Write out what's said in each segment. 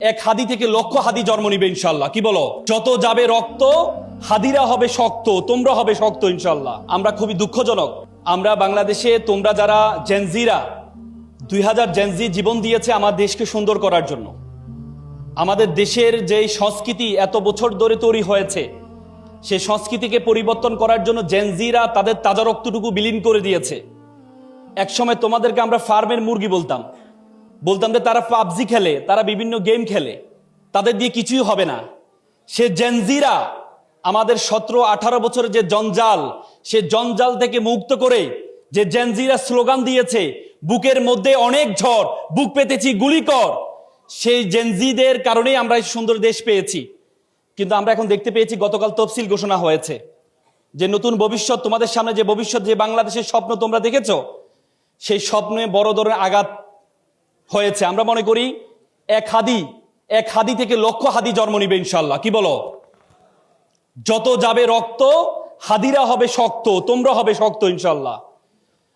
এক হাদি থেকে লক্ষ হাদি জন্ম নিবে ইনশাল্লাহ। কি বলো? যত যাবে রক্ত হাদিরা হবে শক্ত, তোমরা হবে শক্ত ইনশাল্লাহ। আমরা খুবই দুঃখজনক, আমরা বাংলাদেশে তোমরা যারা জেনজিরা 2000 জেনজি জীবন দিয়েছে আমার দেশকে সুন্দর করার জন্য। আমাদের দেশের যে সংস্কৃতি এত বছর ধরে তৈরি হয়েছে সেই সংস্কৃতিকে পরিবর্তন করার জন্য জেনজিরা তাদের তাজা রক্তটুকু বিলীন করে দিয়েছে। একসময় তোমাদেরকে আমরা ফার্মের মুরগি বলতাম যে তারা পাবজি খেলে, তারা বিভিন্ন গেম খেলে, তাদের দিয়ে কিছুই হবে না। সে জেনজিরা আমাদের 17-18 বছরের যে জঞ্জাল, সে জঞ্জাল থেকে মুক্ত করে যে জেনজিরা স্লোগান দিয়েছে, বুকের মধ্যে অনেক ঝড়, বুক পেতেছি গুলি কর, সেই জেনজিদের কারণেই আমরা এই সুন্দর দেশ পেয়েছি। কিন্তু আমরা এখন দেখতে পেয়েছি গতকাল তফসিল ঘোষণা হয়েছে যে নতুন ভবিষ্যৎ, তোমাদের সামনে যে ভবিষ্যৎ, যে বাংলাদেশের স্বপ্ন তোমরা দেখেছো, সেই স্বপ্নে বড় ধরনের আঘাত হয়েছে। আমরা মনে করি এক হাদি থেকে লক্ষ হাদি জন্ম নিবে ইনশাল্লাহ। কি বলো? যত যাবে রক্ত হাদিরা হবে শক্ত, তোমরা হবে শক্ত ইনশাল্লাহ।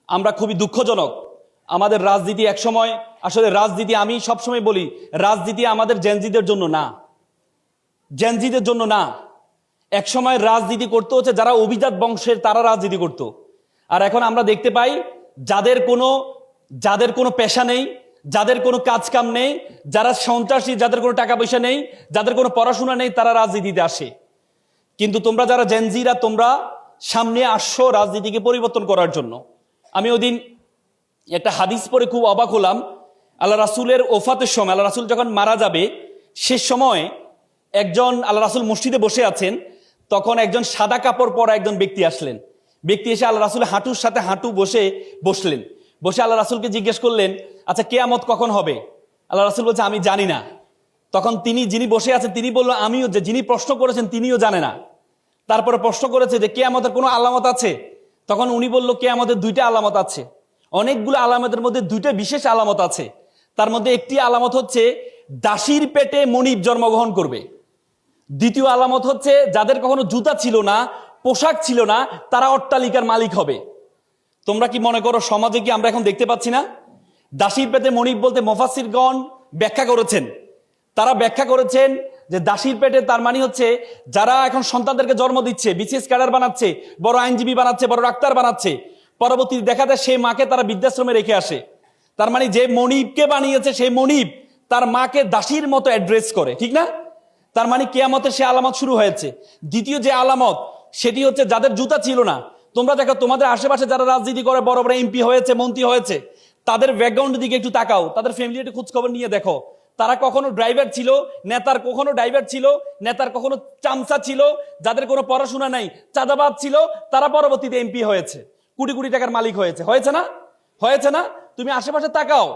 আমরা খুবই দুঃখজনক, আমাদের রাজনীতি একসময়, আসলে রাজনীতি আমি সবসময় বলি, রাজনীতি আমাদের জেনজিদের জন্য না, জেনজিদের জন্য না। একসময় রাজনীতি করতে হচ্ছে যারা অভিজাত বংশের, তারা রাজনীতি করত। আর এখন আমরা দেখতে পাই যাদের কোনো পেশা নেই, যাদের কোনো কাজ কাম নেই, যারা সন্ত্রাসী, যাদের কোনো টাকা পয়সা নেই, যাদের কোনো পড়াশোনা নেই, তারা রাজনীতিতে আসে। কিন্তু তোমরা যারা জেনজিরা, তোমরা সামনে আসছো রাজনীতিকে পরিবর্তন করার জন্য। আমি ওদিন একটা হাদিস পড়ে খুব অবাক হলাম। আল্লাহ রাসূলের ওফাতের সময়, আল্লাহ রাসূল যখন মারা যাবে, সে সময় একজন, আল্লাহ রাসূল মসজিদে বসে আছেন, তখন একজন সাদা কাপড় পরা একজন ব্যক্তি আসলেন। ব্যক্তি এসে আল্লাহ রাসূল হাঁটুর সাথে হাঁটু বসলেন। বসে আল্লাহ রাসূলকে জিজ্ঞেস করলেন, আচ্ছা কিয়ামত কখন হবে? আল্লাহ রাসূল বলছে, আমি জানি না। তখন যিনি বসে আছেন তিনি বলল, আমিও, যে যিনি প্রশ্ন করেছেন তিনিও জানে না। তারপরে প্রশ্ন করেছে যে কিয়ামতের কোনো আলামত আছে? তখন উনি বলল, কিয়ামতের 2টা আলামত আছে। অনেকগুলো আলামতের মধ্যে 2টা বিশেষ আলামত আছে। তার মধ্যে একটি আলামত হচ্ছে দাসীর পেটে মনিব জন্মগ্রহণ করবে। দ্বিতীয় আলামত হচ্ছে যাদের কখনো জুতা ছিল না, পোশাক ছিল না, তারা অট্টালিকার মালিক হবে। তোমরা কি মনে করো সমাজে কি আমরা এখন দেখতে পাচ্ছি না? দাসীর পেটে মনিব বলতে মুফাসসিরগণ ব্যাখ্যা করেছেন, তারা ব্যাখ্যা করেছেন যে দাসীর পেটে তার মানে হচ্ছে যারা এখন সন্তানদেরকে জন্ম দিচ্ছে, বিসিএস ক্যাডার বানাচ্ছে, বড় আইনজীবী বানাচ্ছে, বড় ডাক্তার বানাচ্ছে, পরবর্তীতে দেখা যায় সেই মাকে তারা বৃদ্ধাশ্রমে রেখে আসে। তার মানে যে মনিবকে বানিয়েছে সেই মনিব তার মাকে দাসীর মতো অ্যাড্রেস করে, ঠিক না? তার মানে কিয়ামতের সে আলামত শুরু হয়েছে। দ্বিতীয় যে আলামত, সেটি হচ্ছে যাদের জুতা ছিল না। তোমরা দেখো তোমাদের আশেপাশে যারা রাজনীতি করে, বড় বড় এমপি হয়েছে, মন্ত্রী হয়েছে, তাদের ব্যাকগ্রাউন্ডের দিকে একটু তাকাও, তাদের ফ্যামিলি একটু খোঁজখবর নিয়ে দেখো। তারা কখনো ড্রাইভার ছিল, নেতার কখনো ড্রাইভার ছিল, নেতার কখনো চামচা ছিল, যাদের কোনো পড়াশোনা নাই, চাঁদাবাজ ছিল, তারা পরবর্তীতে এমপি হয়েছে, কোটি কোটি টাকার মালিক হয়েছে না? হয়েছে না? তুমি আশেপাশে তাকাও।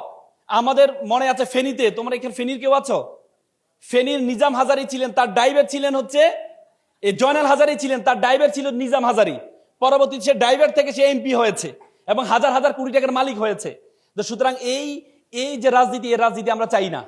আমাদের মনে আছে ফেনীতে, তোমরা এখানে ফেনীর কেউ আছো? ফেনীর নিজাম হাজারি ছিলেন, তার ড্রাইভার ছিলেন হচ্ছে জয়নাল হাজারি ছিলেন, তার ড্রাইভার ছিল নিজাম হাজারি। পরবর্তীতে সে ড্রাইভার থেকে সে এমপি হয়েছে এবং হাজার হাজার কোটি টাকার মালিক হয়েছে। সুতরাং এই যে রাজনীতি, এই রাজনীতি আমরা চাই না।